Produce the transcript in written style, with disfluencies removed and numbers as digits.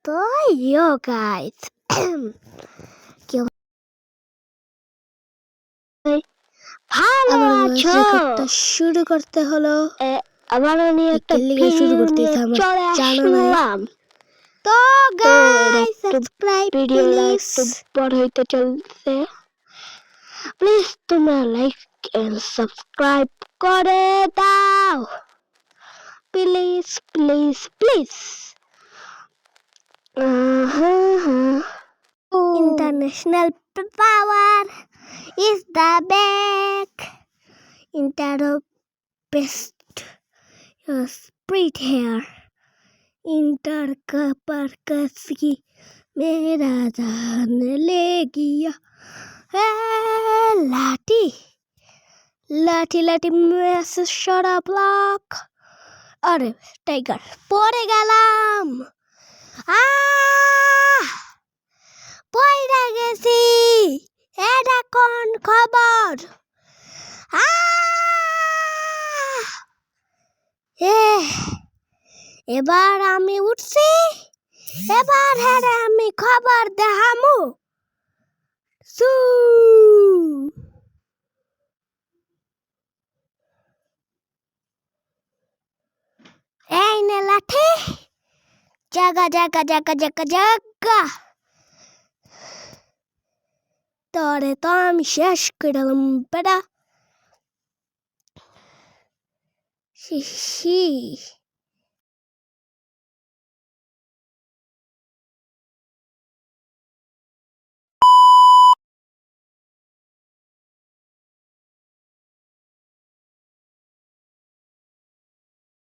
So, yo guys, কেউ ভালো আছো? রেকর্ডটা শুরু করতে হলো। আবার আমি একটা লিগে শুরু করতেছি আমার চলে জানা নাই। আসলাম। তো গাইস সাবস্ক্রাইব ভিডিওটা প্লিজ। একটু বড় হইতে চলছে, প্লিজ তোমরা লাইক এন্ড সাবস্ক্রাইব করে দাও, please please please. International power is the back. Best spirit here. Inter का पर कसी मेरा जान ले गया लाठी लाठी लाठी में से शरा ब्लॉक अरे टाइगर পড়ে গেলাম পড়ে গেছি এটা কোন খবর এবার আমি উঠছি এবার হেরে আমি খবর দেখামু সু এই নে লাঠি জাগা জাগা জাগা জাগা জাগা তোরে তো আমি শেষ করে দিলাম বেটা শি